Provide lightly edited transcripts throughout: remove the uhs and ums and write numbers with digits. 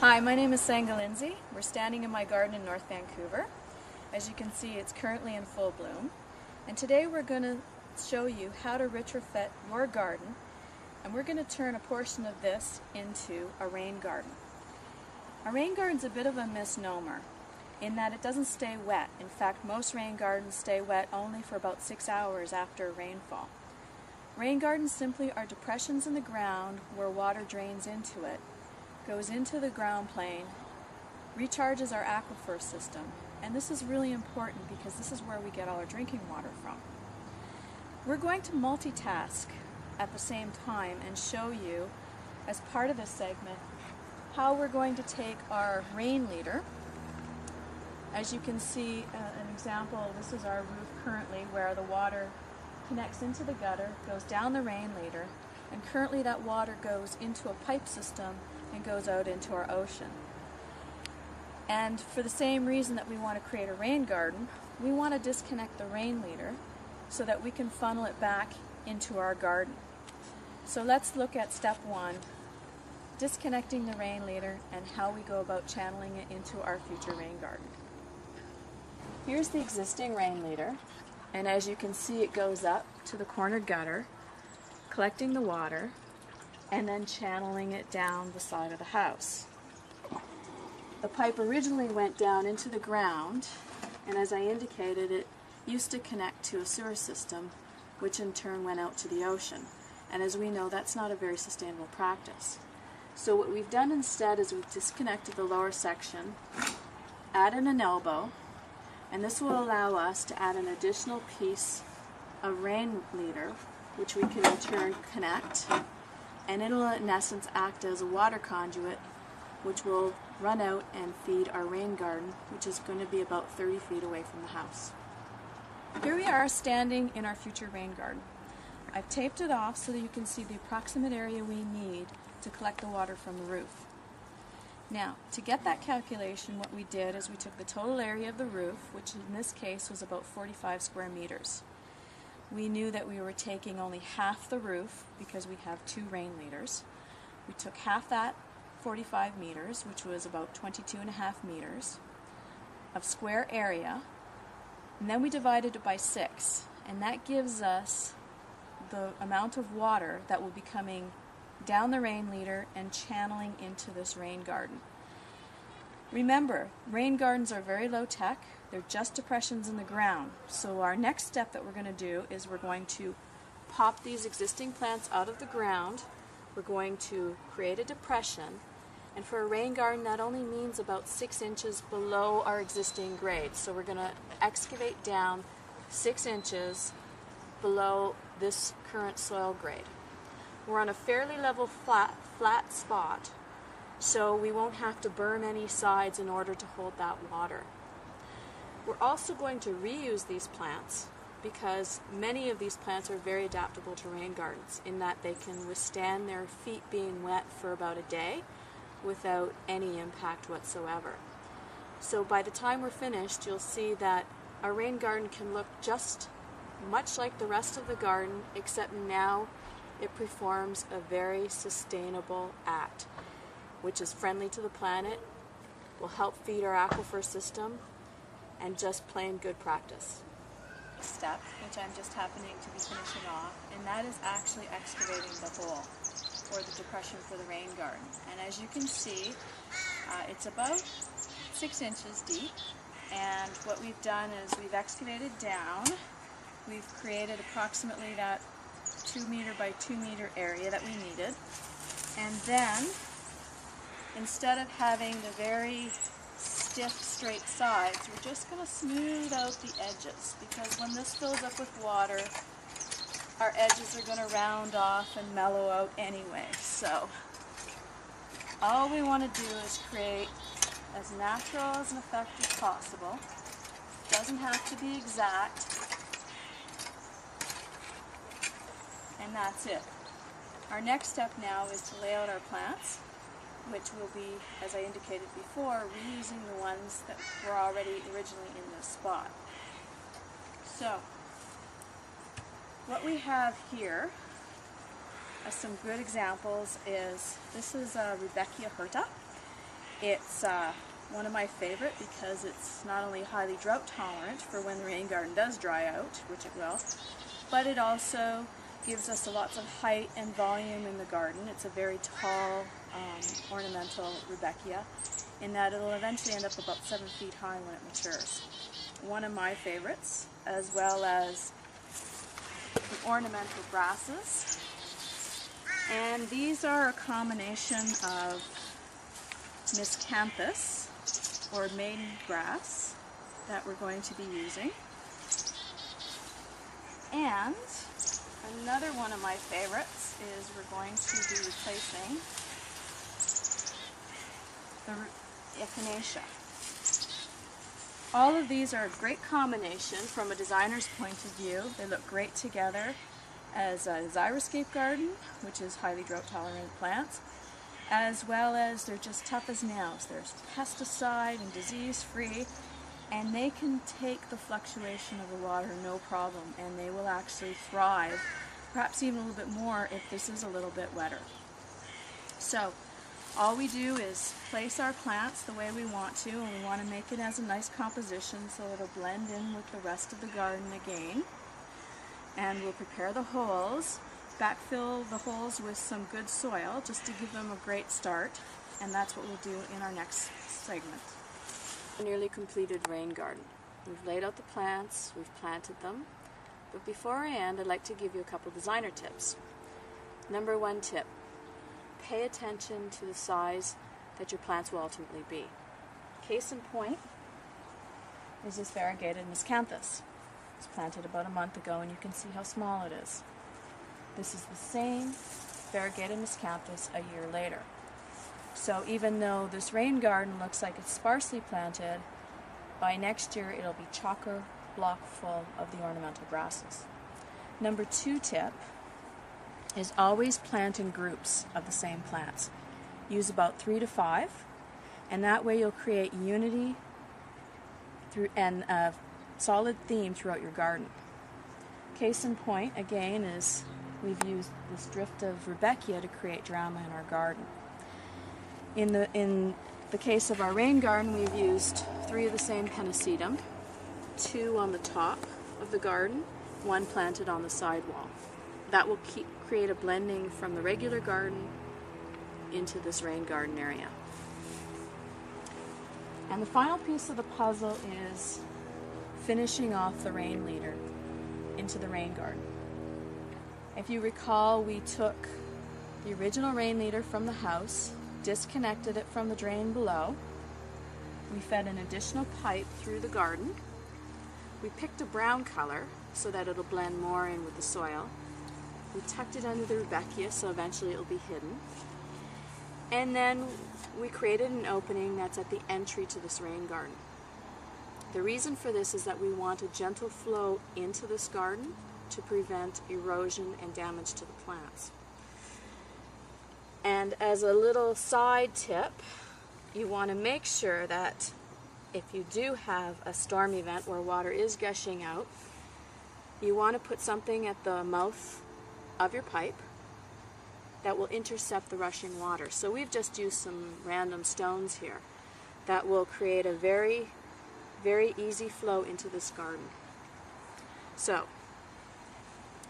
Hi, my name is Senga Lindsey. We're standing in my garden in North Vancouver. As you can see, it's currently in full bloom. And today we're going to show you how to retrofit your garden, and we're going to turn a portion of this into a rain garden. A rain garden's a bit of a misnomer in that it doesn't stay wet. In fact, most rain gardens stay wet only for about 6 hours after rainfall. Rain gardens simply are depressions in the ground where water drains into it, goes into the ground plane, recharges our aquifer system, and this is really important because this is where we get all our drinking water from. We're going to multitask at the same time and show you, as part of this segment, how we're going to take our rain leader. As you can see, an example, this is our roof currently where the water connects into the gutter, goes down the rain leader, and currently that water goes into a pipe system and goes out into our ocean. And for the same reason that we want to create a rain garden, we want to disconnect the rain leader so that we can funnel it back into our garden. So let's look at step one, disconnecting the rain leader and how we go about channeling it into our future rain garden. Here's the existing rain leader, and as you can see, it goes up to the corner gutter, collecting the water, and then channeling it down the side of the house. The pipe originally went down into the ground, and as I indicated, it used to connect to a sewer system, which in turn went out to the ocean. And as we know, that's not a very sustainable practice. So what we've done instead is we've disconnected the lower section, added an elbow, and this will allow us to add an additional piece of rain leader, which we can in turn connect, and it'll in essence act as a water conduit which will run out and feed our rain garden, which is going to be about 30 feet away from the house. Here we are standing in our future rain garden. I've taped it off so that you can see the approximate area we need to collect the water from the roof. Now, to get that calculation, what we did is we took the total area of the roof, which in this case was about 45 square meters. We knew that we were taking only half the roof because we have 2 rain leaders. We took half that 45 meters, which was about 22.5 meters of square area, and then we divided it by 6, and that gives us the amount of water that will be coming down the rain leader and channeling into this rain garden. Remember, rain gardens are very low tech. They're just depressions in the ground. So our next step that we're going to do is we're going to pop these existing plants out of the ground. We're going to create a depression. And for a rain garden, that only means about 6 inches below our existing grade. So we're going to excavate down 6 inches below this current soil grade. We're on a fairly level flat spot, so we won't have to berm any sides in order to hold that water. We're also going to reuse these plants because many of these plants are very adaptable to rain gardens in that they can withstand their feet being wet for about a day without any impact whatsoever. So by the time we're finished, you'll see that our rain garden can look just much like the rest of the garden, except now it performs a very sustainable act, which is friendly to the planet, will help feed our aquifer system, and just plain good practice. Step, which I'm just happening to be finishing off, and that is actually excavating the hole, or the depression for the rain garden. And as you can see, it's about 6 inches deep, and what we've done is we've excavated down, we've created approximately that 2 meter by 2 meter area that we needed, and then instead of having the very stiff straight sides, we're just going to smooth out the edges, because when this fills up with water, our edges are going to round off and mellow out anyway. So all we want to do is create as natural as an effect as possible. It doesn't have to be exact, and that's it. Our next step now is to lay out our plants, which will be, as I indicated before, reusing the ones that were already originally in this spot. So, what we have here as some good examples is, this is Rudbeckia hirta. It's one of my favorite because it's not only highly drought tolerant for when the rain garden does dry out, which it will, but it also gives us lots of height and volume in the garden. It's a very tall ornamental rudbeckia in that it'll eventually end up about 7 feet high when it matures. One of my favorites, as well as the ornamental grasses. And these are a combination of miscanthus, or maiden grass, that we're going to be using. And another one of my favorites is we're going to be replacing the echinacea. All of these are a great combination from a designer's point of view. They look great together as a xeriscape garden, which is highly drought tolerant plants, as well as they're just tough as nails. They're pesticide and disease free, and they can take the fluctuation of the water no problem, and they will actually thrive, perhaps even a little bit more if this is a little bit wetter. So all we do is place our plants the way we want to, and we want to make it as a nice composition so it'll blend in with the rest of the garden again. And we'll prepare the holes, backfill the holes with some good soil just to give them a great start, and that's what we'll do in our next segment. A nearly completed rain garden. We've laid out the plants, we've planted them, but before I end, I'd like to give you a couple designer tips. Number 1 tip, pay attention to the size that your plants will ultimately be. Case in point is this variegated miscanthus. It was planted about a month ago, and you can see how small it is. This is the same variegated miscanthus a year later. So even though this rain garden looks like it's sparsely planted, by next year it'll be chock-a-block full of the ornamental grasses. Number 2 tip is always plant in groups of the same plants. Use about 3 to 5, and that way you'll create unity and a solid theme throughout your garden. Case in point, again, is we've used this drift of rudbeckia to create drama in our garden. In the case of our rain garden, we've used 3 of the same pennisetum, 2 on the top of the garden, 1 planted on the sidewall. That will create a blending from the regular garden into this rain garden area. And the final piece of the puzzle is finishing off the rain leader into the rain garden. If you recall, we took the original rain leader from the house, disconnected it from the drain below. We fed an additional pipe through the garden. We picked a brown color so that it'll blend more in with the soil. We tucked it under the rudbeckia so eventually it'll be hidden. And then we created an opening that's at the entry to this rain garden. The reason for this is that we want a gentle flow into this garden to prevent erosion and damage to the plants. And as a little side tip, you want to make sure that if you do have a storm event where water is gushing out, you want to put something at the mouth of your pipe that will intercept the rushing water. So we've just used some random stones here that will create a very, very easy flow into this garden. So,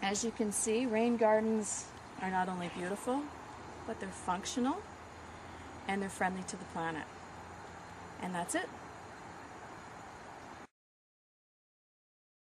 as you can see, rain gardens are not only beautiful, but they're functional and they're friendly to the planet. And that's it.